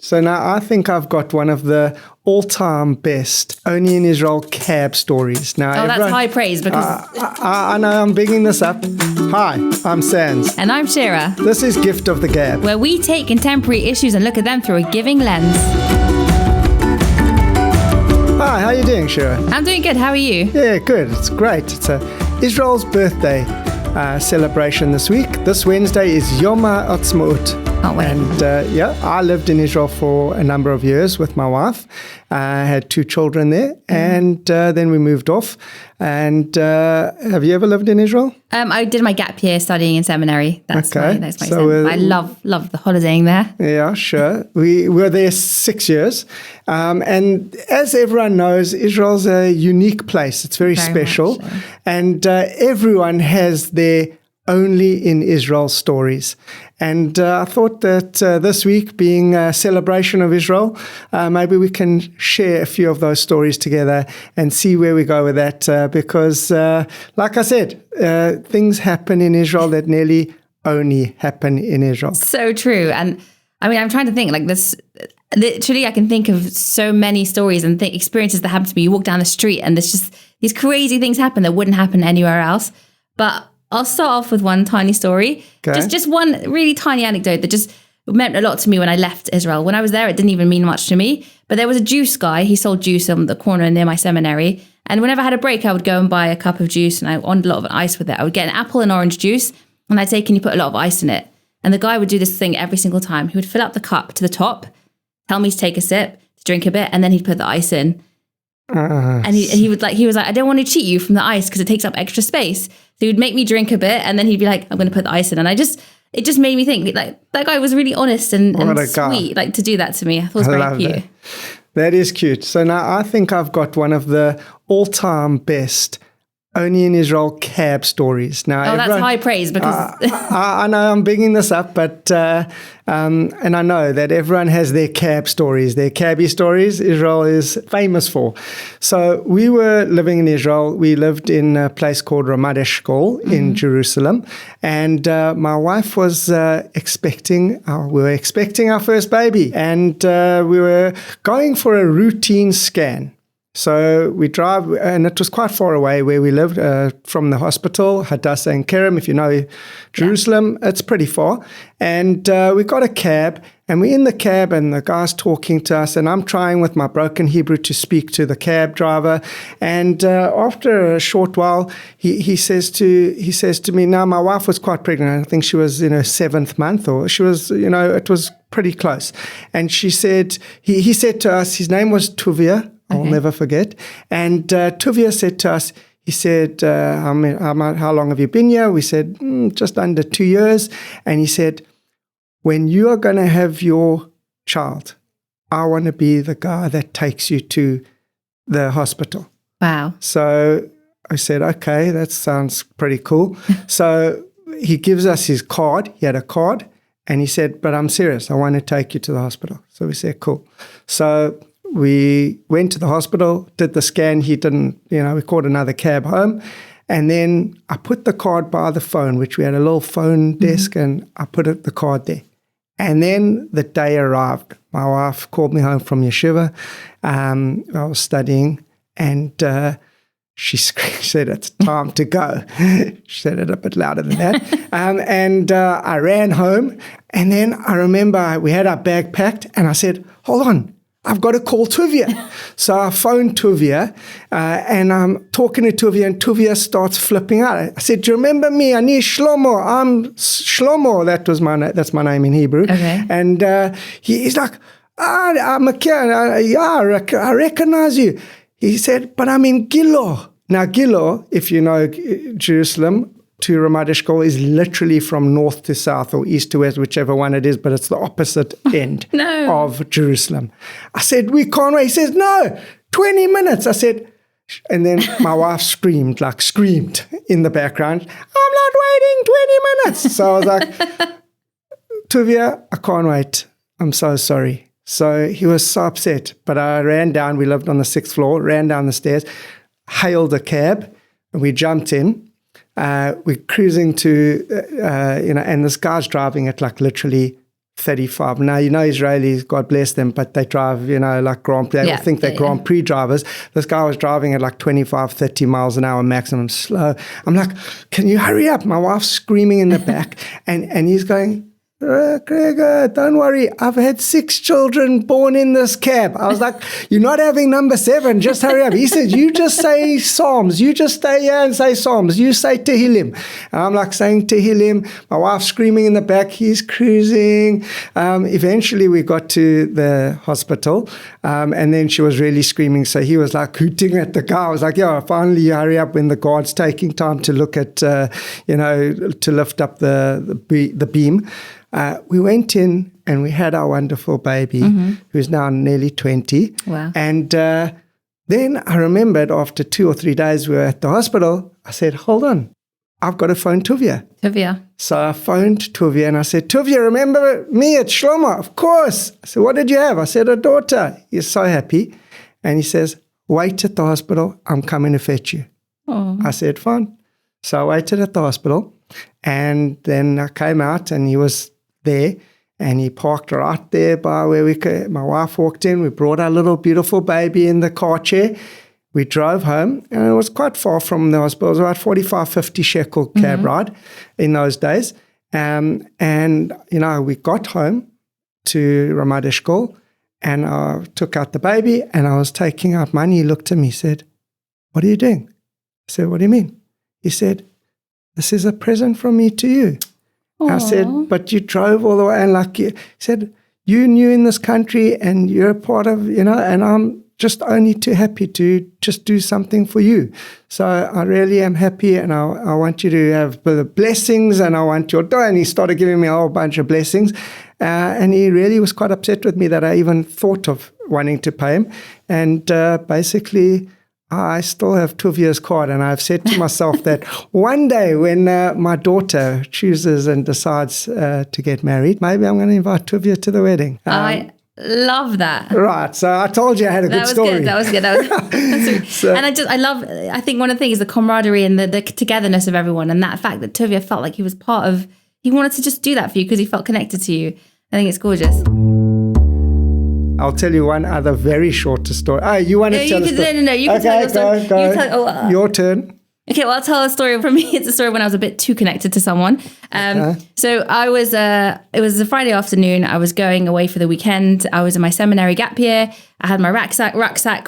So now I think I've got one of the all-time best only in Israel cab stories. Now, that's high praise because... I know I'm bigging this up. Hi, I'm Sans. And I'm Shira. This is Gift of the Gab, where we take contemporary issues and look at them through a giving lens. Hi, how are you doing, Shira? I'm doing good. How are you? Yeah, good. It's great. It's Israel's birthday celebration this week. This Wednesday is Yom HaAtzmaut. Oh, wait. And I lived in Israel for a number of years with my wife. I had 2 children there, and then we moved off. And have you ever lived in Israel? I did my gap year studying in seminary. That's okay. my so I love the holidaying there. Yeah, sure. We were there 6 years. And as everyone knows, Israel's a unique place. It's very special. So. And everyone has their only in Israel stories. And I thought that this week, being a celebration of Israel, maybe we can share a few of those stories together and see where we go with that. Because, like I said, things happen in Israel that nearly only happen in Israel. So true. And I mean, I'm trying to think like this. Literally, I can think of so many stories and experiences that happen to me. You walk down the street and there's just these crazy things happen that wouldn't happen anywhere else. But I'll start off with one tiny story. Okay. Just one really tiny anecdote that just meant a lot to me when I left Israel. When I was there, it didn't even mean much to me. But there was a juice guy. He sold juice on the corner near my seminary. And whenever I had a break, I would go and buy a cup of juice and I wanted a lot of ice with it. I would get an apple and orange juice and I'd say, can you put a lot of ice in it? And the guy would do this thing every single time. He would fill up the cup to the top, tell me to take a sip, to drink a bit, and then he'd put the ice in. And he was like, I don't want to cheat you from the ice because it takes up extra space. So he would make me drink a bit, and then he'd be like, I'm going to put the ice in. And it just made me think, like, that guy was really honest and sweet, like, to do that to me. I thought it was very cute. That is cute. So now I think I've got one of the all-time best only in Israel cab stories. Now, that's high praise because... I know I'm bigging this up, but and I know that everyone has their cab stories, their cabbie stories Israel is famous for. So we were living in Israel. We lived in a place called Ramat Eshkol in Jerusalem. And my wife was expecting our first baby. And we were going for a routine scan. So we drive, and it was quite far away where we lived from the hospital, Hadassah and Kerem. If you know Jerusalem, it's pretty far. And we got a cab, and we're in the cab, and the guy's talking to us, and I'm trying with my broken Hebrew to speak to the cab driver. And after a short while, he says to me, now my wife was quite pregnant. I think she was in her 7th month, or she was, it was pretty close. And she said, he said to us, his name was Tuvia. I'll never forget. And Tuvia said to us, he said, how long have you been here? We said, just under 2 years. And he said, when you are going to have your child, I want to be the guy that takes you to the hospital. Wow. So I said, okay, that sounds pretty cool. So he gives us his card. He had a card. And he said, but I'm serious. I want to take you to the hospital. So we said, cool. So we went to the hospital, did the scan. He didn't, we called another cab home. And then I put the card by the phone, which we had a little phone desk, and I put the card there. And then the day arrived. My wife called me home from yeshiva. I was studying, and she said, it's time to go. She said it a bit louder than that. And I ran home. And then I remember we had our bag packed, and I said, hold on. I've got to call Tuvia. So I phoned Tuvia, and I'm talking to Tuvia, and Tuvia starts flipping out. I said, do you remember me? Ani Shlomo. I'm Shlomo. That's my name in Hebrew. Okay. And he's like, I'm a kid. I recognize you. He said, but I'm in Gilo. Now, Gilo, if you know Jerusalem, to Ramat Eshkol is literally from north to south or east to west, whichever one it is, but it's the opposite end of Jerusalem. I said, we can't wait. He says, no, 20 minutes. I said, and then my wife screamed in the background, I'm not waiting 20 minutes. So I was like, Tuvia, I can't wait. I'm so sorry. So he was so upset, but I ran down. We lived on the 6th floor, ran down the stairs, hailed a cab, and we jumped in. We're cruising to, and this guy's driving at like literally 35. Now, Israelis, God bless them, but they drive, like Grand Prix. They all think they're Grand Prix drivers. This guy was driving at like 25, 30 miles an hour maximum, slow. I'm like, can you hurry up? My wife's screaming in the back, and he's going, Gregor, don't worry. I've had 6 children born in this cab. I was like, you're not having number 7. Just hurry up. He said, you just say Psalms. You just stay here and say Psalms. You say Tehillim. And I'm like saying Tehillim. My wife's screaming in the back. He's cruising. Eventually, we got to the hospital, and then she was really screaming. So he was like hooting at the car. I was like, yeah, finally you hurry up when the guard's taking time to look at, to lift up the beam. We went in and we had our wonderful baby, who's now nearly 20. Wow. And then I remembered after 2 or 3 days we were at the hospital, I said, hold on, I've got to phone Tuvia. So I phoned Tuvia and I said, Tuvia, remember me? It's Shlomo. Of course. I said, what did you have? I said, a daughter. He's so happy. And he says, wait at the hospital. I'm coming to fetch you. Oh. I said, fine. So I waited at the hospital, and then I came out and he was there, and he parked right there by where my wife walked in. We brought our little beautiful baby in the car chair. We drove home, and it was quite far from the hospital. It was about 45, 50 shekel cab ride in those days. And, we got home to Ramat Eshkol, and I took out the baby, and I was taking out money. He looked at me, said, what are you doing? I said, what do you mean? He said, this is a present from me to you. I said, but you drove all the way, and he said, you're new in this country and you're a part of, and I'm just only too happy to just do something for you. So I really am happy, and I want you to have the blessings, and I want your door. And he started giving me a whole bunch of blessings. And he really was quite upset with me that I even thought of wanting to pay him. And basically, I still have Tuvia's card, and I've said to myself that one day when my daughter chooses and decides to get married, maybe I'm going to invite Tuvia to the wedding. I love that. Right. So I told you I had a good story. That was good. And I think one of the things is the camaraderie and the togetherness of everyone, and that fact that Tuvia felt like he was he wanted to just do that for you because he felt connected to you. I think it's gorgeous. I'll tell you one other very short story. Oh, you want to tell a story? No. You can tell your story. Go. Your turn. Okay, well, I'll tell a story. For me, it's a story when I was a bit too connected to someone. So I was, it was a Friday afternoon. I was going away for the weekend. I was in my seminary gap year. I had my rucksack.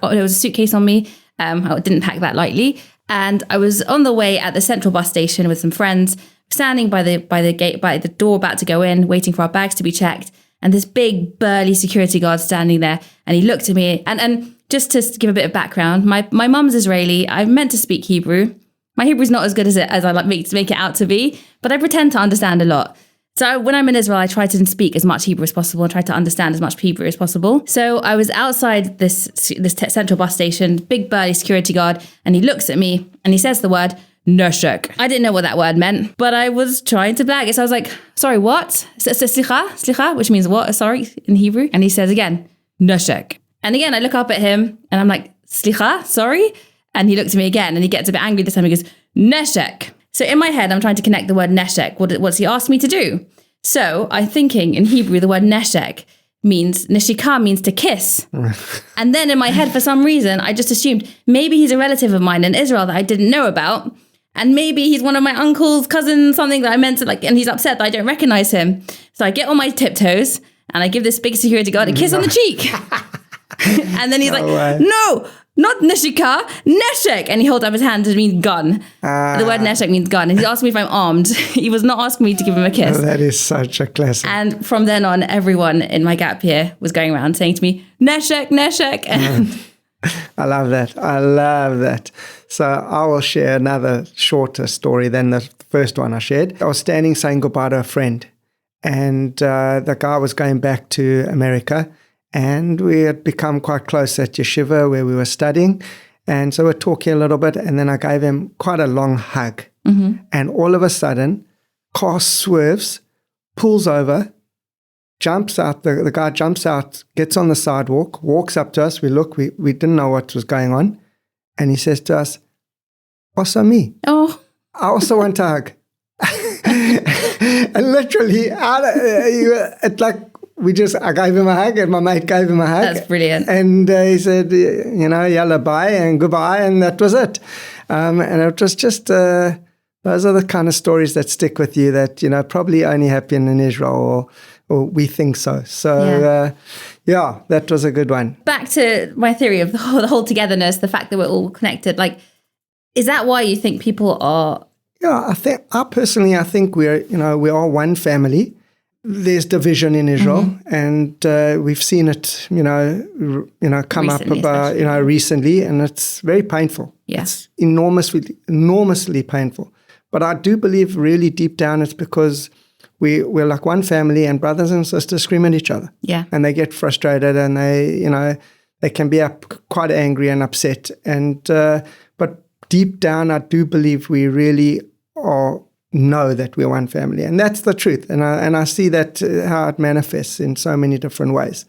There was a suitcase on me. I didn't pack that lightly. And I was on the way at the central bus station with some friends, standing by the gate, by the door, about to go in, waiting for our bags to be checked. And this big burly security guard standing there, and he looked at me. And just to give a bit of background, my mum's Israeli. I'm meant to speak Hebrew. My Hebrew is not as good as I like to make it out to be, but I pretend to understand a lot. So when I'm in Israel, I try to speak as much Hebrew as possible and try to understand as much Hebrew as possible. So I was outside this central bus station, big burly security guard, and he looks at me and he says the word Noshek. I didn't know what that word meant, but I was trying to blag it. So I was like, sorry, what? Slicha, which means what? Sorry, in Hebrew. And he says again, Noshek. And again, I look up at him and I'm like, Slicha, sorry. And he looked at me again and he gets a bit angry this time. He goes, Neshek. So in my head, I'm trying to connect the word Neshek. What's he asked me to do? So I'm thinking in Hebrew, the word Neshek means, Neshika means to kiss. And then in my head, for some reason, I just assumed maybe he's a relative of mine in Israel that I didn't know about. And maybe he's one of my uncle's cousins, something that I meant to and he's upset that I don't recognize him. So I get on my tiptoes and I give this big security guard a kiss on the cheek. And then he's no, not Neshika, Neshek. And he holds up his hand to mean gun. The word Neshek means gun. And he asked me if I'm armed. He was not asking me to give him a kiss. That is such a classic. And from then on, everyone in my gap year was going around saying to me, Neshek, Neshek. And I love that. So I will share another shorter story than the first one I shared. I was standing saying goodbye to a friend, and the guy was going back to America, and we had become quite close at yeshiva where we were studying. And so we're talking a little bit, and then I gave him quite a long hug. Mm-hmm. And all of a sudden, car swerves, pulls over, jumps out, the guy jumps out, gets on the sidewalk, walks up to us. We look, we didn't know what was going on. And he says to us, also me. Oh. I also want a hug. And literally, I gave him a hug, and my mate gave him a hug. That's brilliant. And he said, yalla bye and goodbye, and that was it. And it was just, those are the kind of stories that stick with you that, probably only happen in Israel, or we think so. So, that was a good one. Back to my theory of the whole togetherness, the fact that we're all connected. Like, is that why you think people are? Yeah, I personally think we are one family. There's division in Israel, and we've seen it, come Recently, up about, recently, and it's very painful. Yeah. It's enormously painful. But I do believe really deep down it's because we're like one family, and brothers and sisters scream at each other. Yeah. And they get frustrated, and they can be quite angry and upset. And but deep down, I do believe we really know that we're one family, and that's the truth. And I see that how it manifests in so many different ways.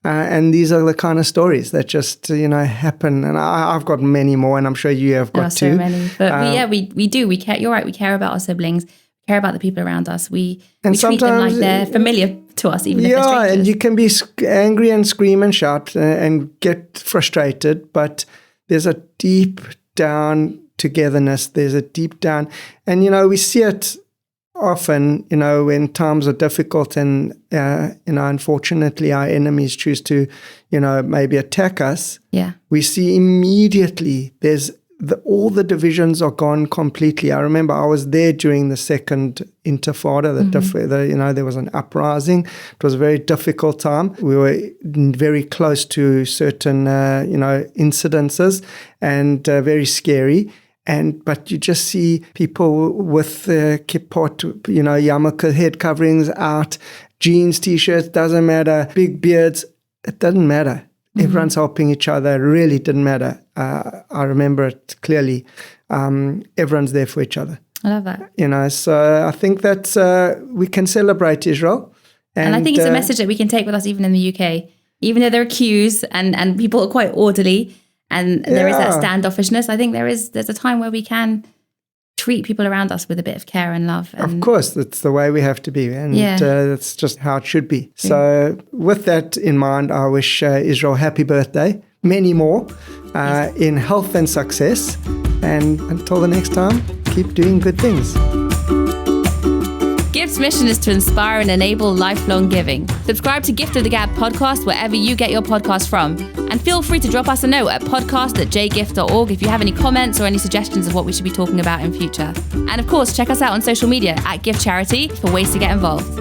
And these are the kind of stories that just happen. And I've got many more, and I'm sure you have got too. So many. But we do. We care. You're right. We care about our siblings. We care about the people around us. We treat them like they're familiar to us, even if they're strangers. And you can be angry and scream and shout and get frustrated, but there's a deep down togetherness. There's a deep down, and we see it often, when times are difficult, and unfortunately our enemies choose to, maybe attack us. Yeah, we see immediately all the divisions are gone completely. I remember I was there during the second Intifada. There was an uprising. It was a very difficult time. We were very close to certain, incidences, and very scary. But you just see people with kippot, yarmulke head coverings out, jeans, t-shirts, doesn't matter, big beards, it doesn't matter. Everyone's helping each other. It really didn't matter. I remember it clearly. Everyone's there for each other. I love that. So I think that we can celebrate Israel. And I think it's a message that we can take with us even in the UK. Even though there are queues and people are quite orderly, and there is that standoffishness, I think there's a time where we can treat people around us with a bit of care and love. And of course, that's the way we have to be, and that's just how it should be. So with that in mind, I wish Israel happy birthday, many more, in health and success. And until the next time, keep doing good things. Gift's mission is to inspire and enable lifelong giving. Subscribe to Gift of the Gab podcast wherever you get your podcast from. And feel free to drop us a note at podcast@jgift.org if you have any comments or any suggestions of what we should be talking about in future. And of course, check us out on social media @Gift Charity for ways to get involved.